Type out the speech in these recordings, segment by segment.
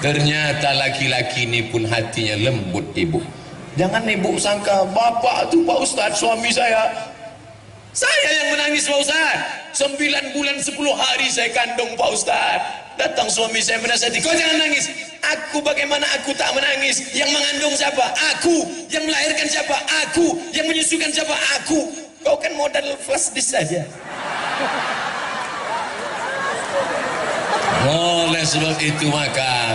Ternyata laki-laki ini pun hatinya lembut, ibu. Jangan ibu sangka bapak tuh Pak Ustadz suami saya yang menangis Pak Ustadz. 9 bulan 10 hari saya kandung Pak Ustadz. Datang suami saya menasihati, kau jangan nangis. Aku, bagaimana aku tak menangis? Yang mengandung siapa? Aku. Yang melahirkan siapa? Aku. Yang menyusukan siapa? Aku. Kau kan modal flash disk saja. Oleh sebab itu maka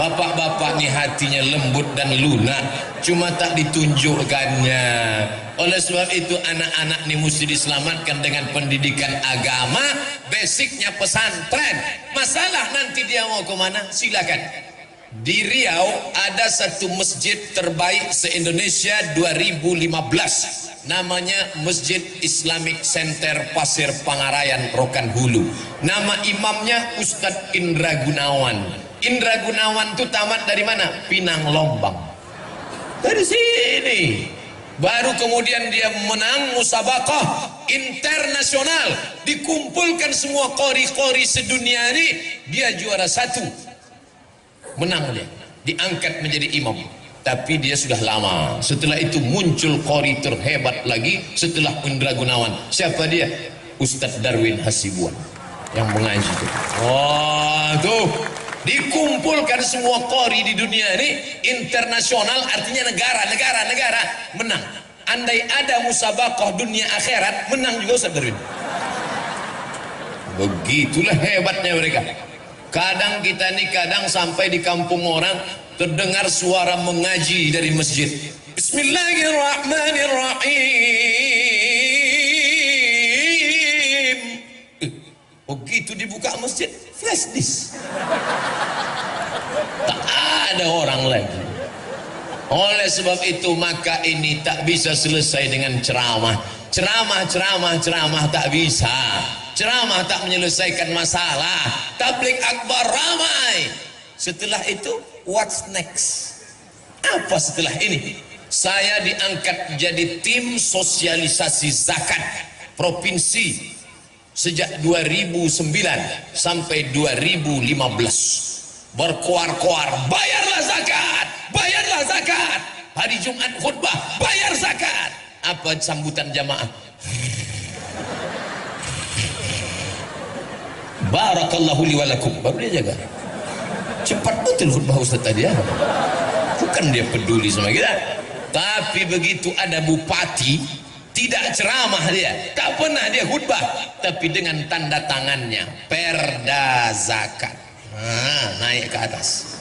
bapak-bapak ini hatinya lembut dan lunak, cuma tak ditunjukkannya. Oleh sebab itu anak-anak ini mesti diselamatkan dengan pendidikan agama, basicnya pesantren. Masalah nanti dia mau kemana, silakan. Di Riau ada satu masjid terbaik se-Indonesia 2015. Namanya Masjid Islamic Center Pasir Pangarayan Rokan Hulu. Nama imamnya Ustadz Indra Gunawan. Indra Gunawan itu tamat dari mana? Pinang Lombang. Dari sini. Baru kemudian dia menang musabaqah internasional. Dikumpulkan semua qori-qori sedunia ini, dia juara 1. Menang dia. Diangkat menjadi imam. Tapi dia sudah lama. Setelah itu muncul qori terhebat lagi setelah Indra Gunawan. Siapa dia? Ustadz Darwin Hasibuan yang mengaji itu. Wah, tuh dikumpulkan semua qori di dunia ini internasional, artinya negara menang. Andai ada musabaqah dunia akhirat, menang juga Ustadz Darwin. Begitulah hebatnya mereka. Kadang kita nih sampai di kampung orang terdengar suara mengaji dari masjid. Bismillahirrahmanirrahim. Begitu dibuka masjid, flash disk. Tak ada orang lagi. Oleh sebab itu maka ini tak bisa selesai dengan ceramah. Ceramah tak bisa. Ceramah tak menyelesaikan masalah. Tabligh akbar ramai. Setelah itu what's next? Apa setelah ini? Saya diangkat jadi tim sosialisasi zakat provinsi sejak 2009 sampai 2015. Berkoar-koar, bayarlah zakat. Hari Jumat khutbah, bayar zakat. Apa sambutan jamaah? Barakallahu li wa lakum. Baru dia jaga. Cepat betul khutbah Ustaz tadi ya. Bukan dia peduli sama kita. Tapi begitu ada bupati, tidak ceramah dia, tak pernah dia khutbah, tapi dengan tanda tangannya perda zakat. Naik ke atas.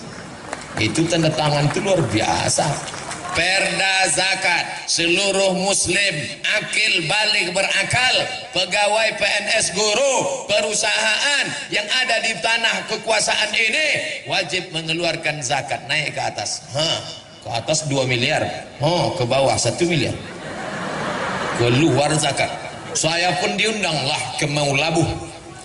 Itu tanda tangan itu luar biasa. Perda zakat, seluruh muslim akil balik berakal, pegawai PNS, guru, perusahaan yang ada di tanah kekuasaan ini wajib mengeluarkan zakat. Naik ke atas. Ke atas 2 miliar. Ke bawah 1 miliar. Keluar zakat. Saya pun diundanglah ke Maulabuh,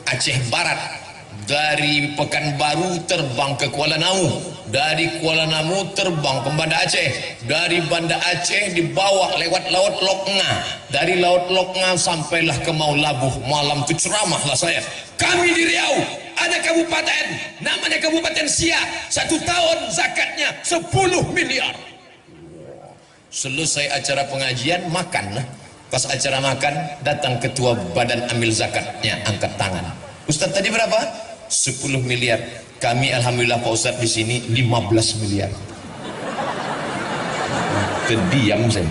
Aceh Barat. Dari Pekanbaru terbang ke Kuala Namu, dari Kuala Namu terbang ke Banda Aceh, dari Banda Aceh dibawa lewat Laut Loknga, dari Laut Loknga sampailah ke Maulabuh. Malam itu ceramahlah saya. Kami di Riau ada kabupaten namanya Kabupaten Siak, 1 tahun zakatnya 10 miliar. Selesai acara pengajian, makanlah. Pas acara makan, datang ketua badan amil zakatnya, angkat tangan. Ustaz tadi berapa? 10 miliar. Kami alhamdulillah Pak Ustaz di sini 15 miliar. Kediam saya.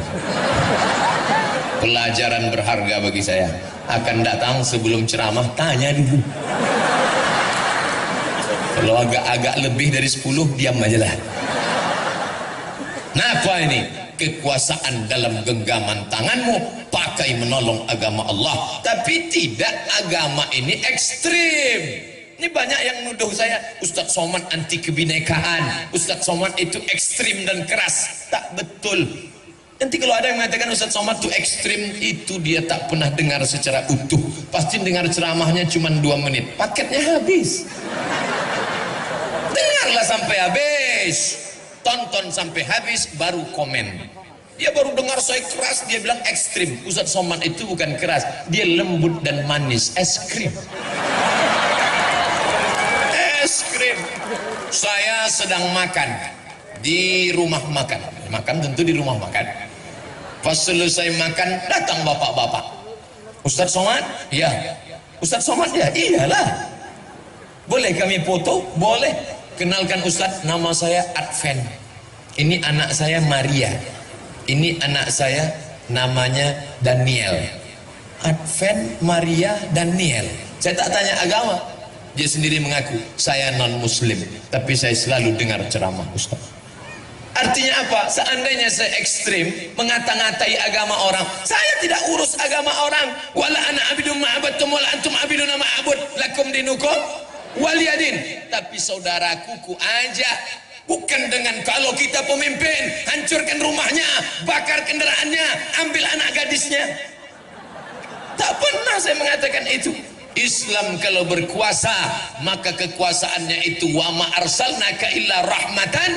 Pelajaran berharga bagi saya. Akan datang sebelum ceramah, tanya dulu. Kalau agak-agak lebih dari 10, diam aja lah. Nah, apa ini? Kekuasaan dalam genggaman tanganmu, pakai menolong agama Allah. Tapi tidak, agama ini ekstrim. Ini banyak yang nuduh saya, Ustadz Somad anti kebinekaan, Ustadz Somad itu ekstrim dan keras. Tak betul. Nanti kalau ada yang mengatakan Ustadz Somad itu ekstrim, itu dia tak pernah dengar secara utuh. Pasti dengar ceramahnya cuma 2 menit, paketnya habis. Dengarlah sampai habis, tonton sampai habis, baru komen. Dia baru dengar saya keras, dia bilang ekstrim. Ustadz Somad itu bukan keras, dia lembut dan manis, es krim. krim. Saya sedang makan di rumah makan. Makan tentu di rumah makan. Pas selesai makan, datang bapak-bapak. Ustadz Somad? Ya. Ustadz Somad ya? Iyalah. Boleh kami foto? Boleh. Kenalkan Ustadz, nama saya Adven. Ini anak saya Maria. Ini anak saya namanya Daniel. Adven, Maria, Daniel. Saya tak tanya agama. Dia sendiri mengaku, saya non muslim, tapi saya selalu dengar ceramah Ustaz. Artinya apa? Seandainya saya ekstrim mengata-ngatai agama orang, saya tidak urus agama orang. Wala ana abidun ma'abattum wala antum abidun ma'abud lakum dinukum waliyadin. Tapi saudaraku ku ajak, bukan dengan kalau kita pemimpin hancurkan rumahnya, bakar kendaraannya, ambil anak gadisnya. Tak pernah saya mengatakan itu. Islam kalau berkuasa, maka kekuasaannya itu wa ma arsalnaka illa rahmatan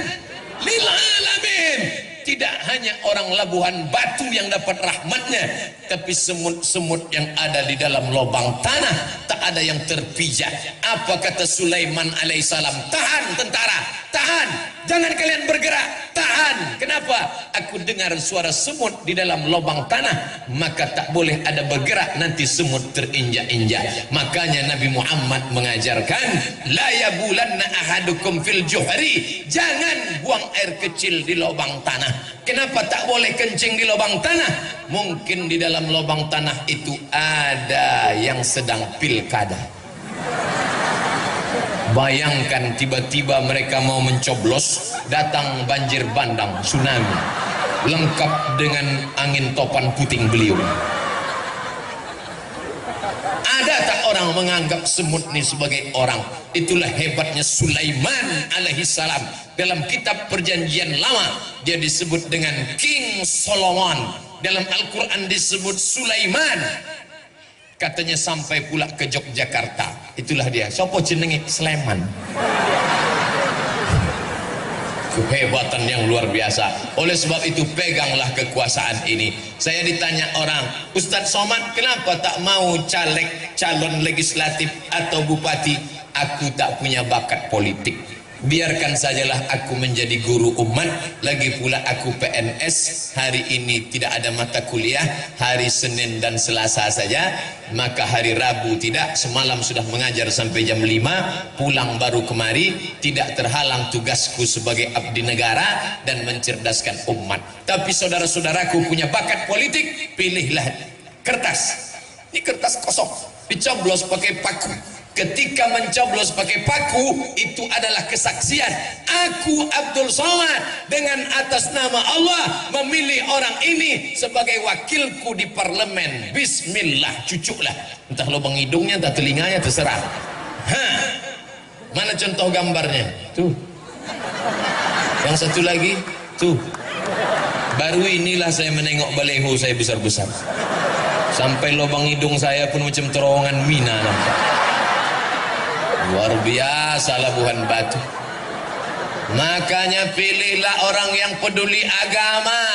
lil alamin. Tidak hanya orang Labuhan Batu yang dapat rahmatnya, tapi semut-semut yang ada di dalam lubang tanah tak ada yang terpijak. Apa kata Sulaiman alaihissalam? Tahan tentara, tahan, jangan kalian bergerak, tahan. Kenapa? Aku dengar suara semut di dalam lubang tanah, maka tak boleh ada bergerak, nanti semut terinjak-injak. Makanya Nabi Muhammad mengajarkan, la yabulanna ahadukum fil juhri, jangan buang air kecil di lubang tanah. Kenapa tak boleh kencing di lubang tanah? Mungkin di dalam lubang tanah itu ada yang sedang pilkada. Bayangkan tiba-tiba mereka mau mencoblos, datang banjir bandang, tsunami, lengkap dengan angin topan puting beliung. Ada tak orang menganggap semut ini sebagai orang? Itulah hebatnya Sulaiman alaihissalam. Dalam kitab perjanjian lama dia disebut dengan King Solomon. Dalam Al-Quran disebut Sulaiman. Katanya sampai pula ke Yogyakarta. Itulah dia. Sopo jenenge? Sleman. Kehebatan yang luar biasa. Oleh sebab itu peganglah kekuasaan ini. Saya ditanya orang, Ustadz Somad kenapa tak mau caleg, calon legislatif atau bupati? Aku tak punya bakat politik. Biarkan sajalah aku menjadi guru umat. Lagi pula aku PNS. Hari ini tidak ada mata kuliah, hari Senin dan Selasa saja, maka hari Rabu tidak. Semalam sudah mengajar sampai jam 5, pulang baru kemari. Tidak terhalang tugasku sebagai abdi negara dan mencerdaskan umat. Tapi saudara-saudaraku punya bakat politik, pilihlah kertas. Ini kertas kosong, dicoblos pakai paku. Ketika mencoblos pakai paku, itu adalah kesaksian. Aku Abdul Somad dengan atas nama Allah memilih orang ini sebagai wakilku di parlemen. Bismillah, cucuklah. Entah lubang hidungnya, entah telinganya, terserah. Mana contoh gambarnya? Tuh. Yang satu lagi, tuh. Baru inilah saya menengok baleho saya besar-besar. Sampai lubang hidung saya pun macam terowongan mina nampak. Luar biasa Labuhan Batu. Makanya pilihlah orang yang peduli agama.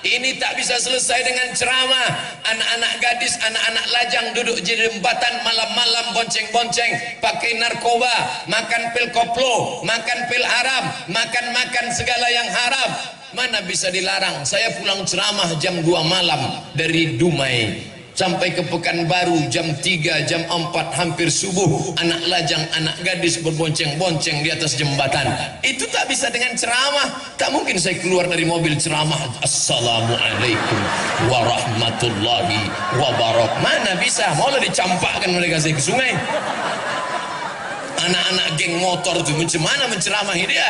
Ini tak bisa selesai dengan ceramah. Anak-anak gadis, anak-anak lajang duduk di jembatan malam-malam bonceng-bonceng, pakai narkoba, makan pil koplo, makan pil haram, makan segala yang haram. Mana bisa dilarang? Saya pulang ceramah jam 2 malam dari Dumai sampai ke Pekanbaru jam 3, jam 4, hampir subuh. Anak lajang, anak gadis berbonceng-bonceng di atas jembatan. Itu tak bisa dengan ceramah. Tak mungkin saya keluar dari mobil ceramah, Assalamualaikum warahmatullahi wabarakatuh. Mana bisa? Maulah dicampakkan mereka saya ke sungai. Anak-anak geng motor itu macam mana menceramahi dia?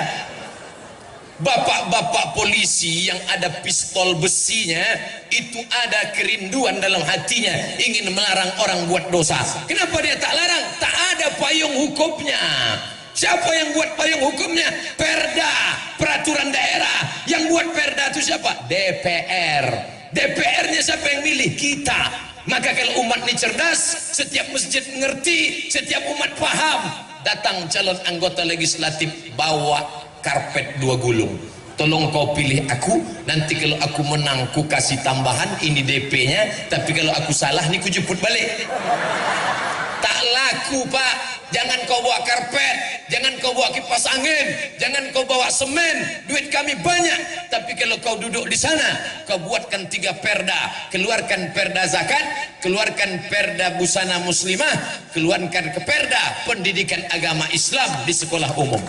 Bapak-bapak polisi yang ada pistol besinya, itu ada kerinduan dalam hatinya, ingin melarang orang buat dosa. Kenapa dia tak larang? Tak ada payung hukumnya. Siapa yang buat payung hukumnya? Perda, peraturan daerah. Yang buat perda itu siapa? DPR. DPR-nya siapa yang milih? Kita. Maka kalau umat ini cerdas, setiap masjid mengerti, setiap umat paham. Datang calon anggota legislatif, bawa karpet 2 gulung. Tolong kau pilih aku, nanti kalau aku menang ku kasih tambahan, ini DP-nya, tapi kalau aku salah nih ku jemput balik. Tak laku Pak. Jangan kau bawa karpet, jangan kau bawa kipas angin, jangan kau bawa semen, duit kami banyak. Tapi kalau kau duduk di sana, kau buatkan 3 perda, keluarkan perda zakat, keluarkan perda busana muslimah, keluarkan ke perda pendidikan agama Islam di sekolah umum.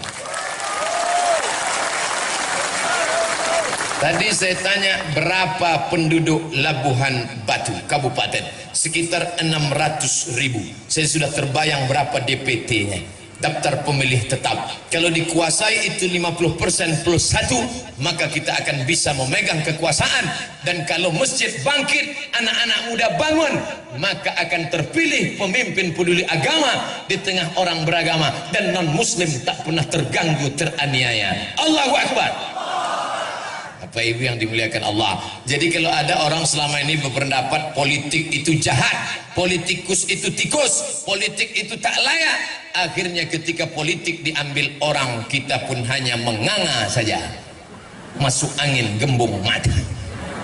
Tadi saya tanya berapa penduduk Labuhan Batu Kabupaten, sekitar 600.000. Saya sudah terbayang berapa DPT-nya, daftar pemilih tetap. Kalau dikuasai itu 50% plus 1, maka kita akan bisa memegang kekuasaan. Dan kalau masjid bangkit, anak-anak muda bangun, maka akan terpilih pemimpin peduli agama di tengah orang beragama, dan non muslim tak pernah terganggu, teraniaya. Allahu Akbar. Bapak Ibu yang dimuliakan Allah. Jadi kalau ada orang selama ini berpendapat politik itu jahat, politikus itu tikus, politik itu tak layak, akhirnya ketika politik diambil orang, kita pun hanya menganga saja, masuk angin gembung mati.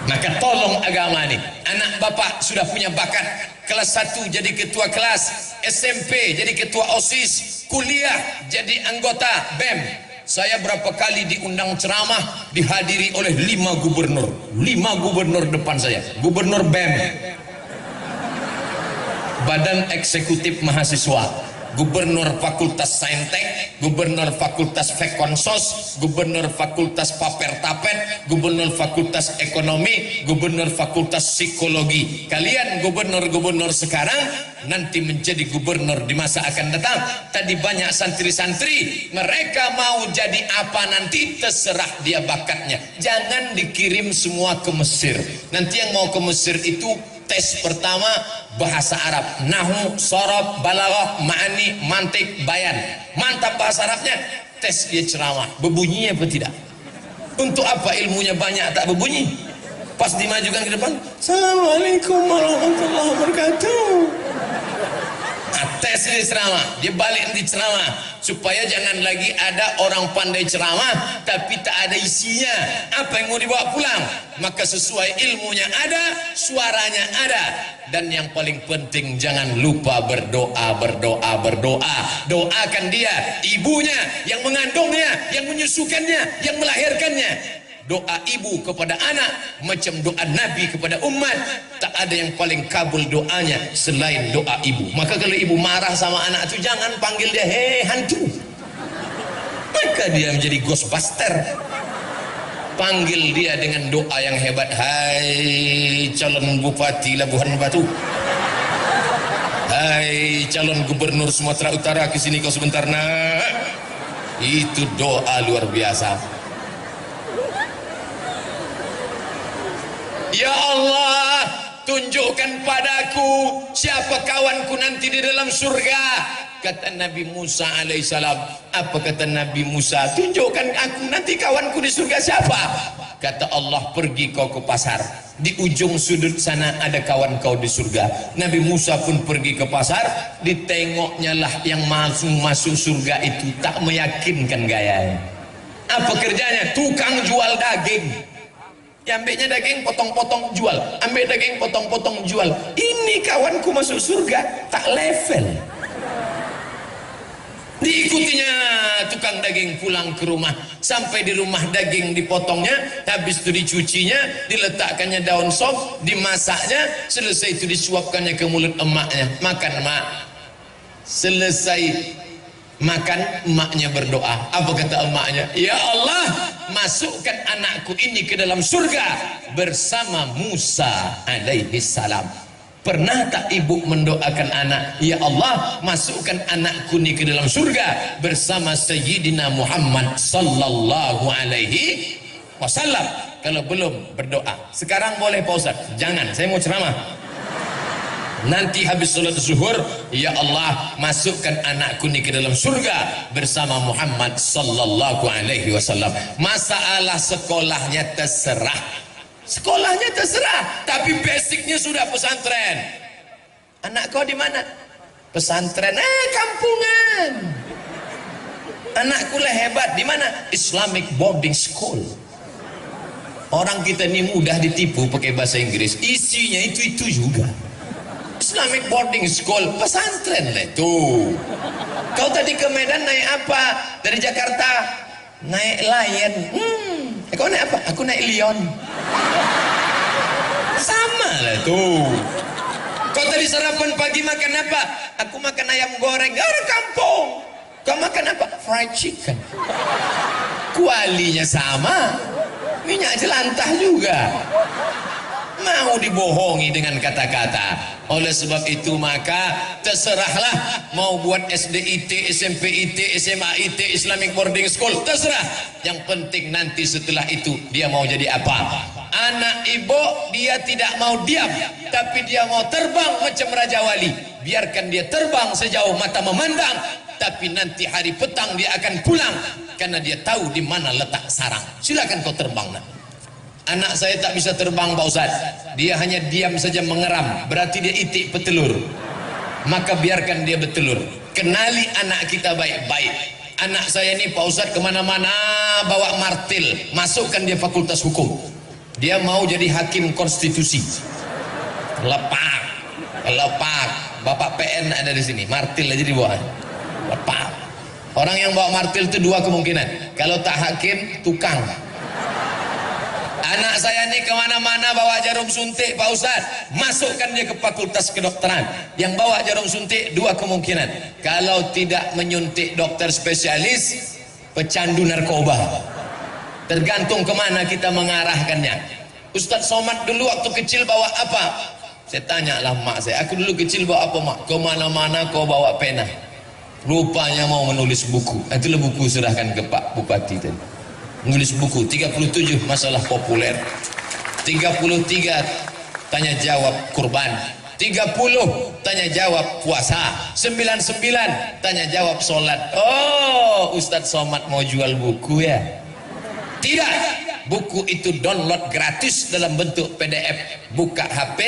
Maka tolong agama ini. Anak bapak sudah punya bakat, kelas 1 jadi ketua kelas, SMP jadi ketua OSIS, kuliah jadi anggota BEM. Saya berapa kali diundang ceramah, dihadiri oleh 5 gubernur. 5 gubernur depan saya. Gubernur BEM, Badan Eksekutif Mahasiswa, Gubernur Fakultas Saintek, Gubernur Fakultas Fekonsos, Gubernur Fakultas Paper-Tapet, Gubernur Fakultas Ekonomi, Gubernur Fakultas Psikologi. Kalian gubernur-gubernur sekarang nanti menjadi gubernur di masa akan datang. Tadi banyak santri-santri, mereka mau jadi apa nanti terserah dia bakatnya. Jangan dikirim semua ke Mesir. Nanti yang mau ke Mesir itu tes pertama bahasa Arab, nahwu, sorob, balaghah, ma'ani, mantik, bayan. Mantap bahasa Arabnya, tes dia ceramah, berbunyi apa tidak? Untuk apa ilmunya banyak tak berbunyi? Pas dimajukan ke depan, Assalamualaikum warahmatullahi wabarakatuh. Nah, tes dia ceramah, dia balik di ceramah, supaya jangan lagi ada orang pandai ceramah tapi tak ada isinya. Apa yang mau dibawa pulang? Maka sesuai ilmunya ada, suaranya ada. Dan yang paling penting, jangan lupa berdoa, berdoa, berdoa. Doakan dia, ibunya, yang mengandungnya, yang menyusukannya, yang melahirkannya. Doa ibu kepada anak macam doa Nabi kepada umat. Tak ada yang paling kabul doanya selain doa ibu. Maka kalau ibu marah sama anak itu, jangan panggil dia hei hantu, maka dia menjadi ghostbuster. Panggil dia dengan doa yang hebat. Hai calon bupati Labuhan Batu, hai calon gubernur Sumatera Utara, kesini kau sebentar nak. Itu doa luar biasa. Ya Allah, tunjukkan padaku siapa kawanku nanti di dalam surga. Kata Nabi Musa alaihissalam. Apa kata Nabi Musa? Tunjukkan aku nanti kawanku di surga siapa? Kata Allah, pergi kau ke pasar, di ujung sudut sana ada kawan kau di surga. Nabi Musa pun pergi ke pasar, ditengoknya lah yang masuk surga itu tak meyakinkan gayanya. Apa kerjanya? Tukang jual daging. Ya, ambilnya daging potong-potong jual, ambil daging potong-potong jual. Ini kawanku masuk surga, tak level. Diikutinya tukang daging pulang ke rumah. Sampai di rumah daging dipotongnya, habis itu dicucinya, diletakkannya daun sop, dimasaknya, selesai itu disuapkannya ke mulut emaknya. Makan mak. Selesai makan, emaknya berdoa. Apa kata emaknya? Ya Allah, masukkan anakku ini ke dalam surga bersama Musa alaihi salam. Pernah tak ibu mendoakan anak, ya Allah, masukkan anakku ini ke dalam surga bersama Sayyidina Muhammad sallallahu alaihi wasallam? Kalau belum berdoa, sekarang boleh Pak Ustaz? Jangan, saya mau ceramah. Nanti habis sholat zuhur, ya Allah, masukkan anakku ini ke dalam surga bersama Muhammad sallallahu alaihi wasallam. Masalah sekolahnya terserah. Sekolahnya terserah, tapi basicnya sudah pesantren. Anak kau di mana? Pesantren. Kampungan. Anakku lah hebat. Di mana? Islamic boarding school. Orang kita ini mudah ditipu pakai bahasa Inggris. Isinya itu juga. Islamic boarding school, pesantren lah itu. Kau tadi ke Medan naik apa? Dari Jakarta naik Lion. Kau naik apa? Aku naik Lion. Sama lah tuh. Kau tadi sarapan pagi makan apa? Aku makan ayam goreng. Orang kampung. Kau makan apa? Fried chicken. Kualinya sama, minyak jelantah juga. Mau dibohongi dengan kata-kata. Oleh sebab itu maka terserahlah mau buat SDIT, SMPIT, SMAIT, Islamic Boarding School, terserah. Yang penting nanti setelah itu dia mau jadi apa. Anak ibu dia tidak mau diam, tapi dia mau terbang macam Raja Wali. Biarkan dia terbang sejauh mata memandang, tapi nanti hari petang dia akan pulang karena dia tahu di mana letak sarang. Silakan kau terbang nak. Anak saya tak bisa terbang Pak Ustaz, dia hanya diam saja mengeram, berarti dia itik petelur. Maka biarkan dia bertelur. Kenali anak kita baik-baik. Anak saya ini Pak Ustaz kemana-mana bawa martil, masukkan dia fakultas hukum. Dia mau jadi hakim konstitusi. Lepak, lepak. Bapak PN ada di sini, martil aja dibawa. Lepak. Orang yang bawa martil itu dua kemungkinan. Kalau tak hakim, tukang. Anak saya ini kemana-mana bawa jarum suntik Pak Ustadz, masukkan dia ke fakultas kedokteran. Yang bawa jarum suntik dua kemungkinan. Kalau tidak menyuntik dokter spesialis, pecandu narkoba. Tergantung kemana kita mengarahkannya. Ustadz Somad dulu waktu kecil bawa apa? Saya tanya lah mak saya, aku dulu kecil bawa apa mak? Kemana-mana kau bawa pena. Rupanya mau menulis buku. Itulah buku serahkan ke Pak Bupati tadi. Menulis buku 37 masalah populer, 33 tanya jawab kurban, 30 tanya jawab puasa, 99 tanya jawab sholat. Oh, Ustadz Somad mau jual buku ya? Tidak, buku itu download gratis dalam bentuk PDF. Buka HP,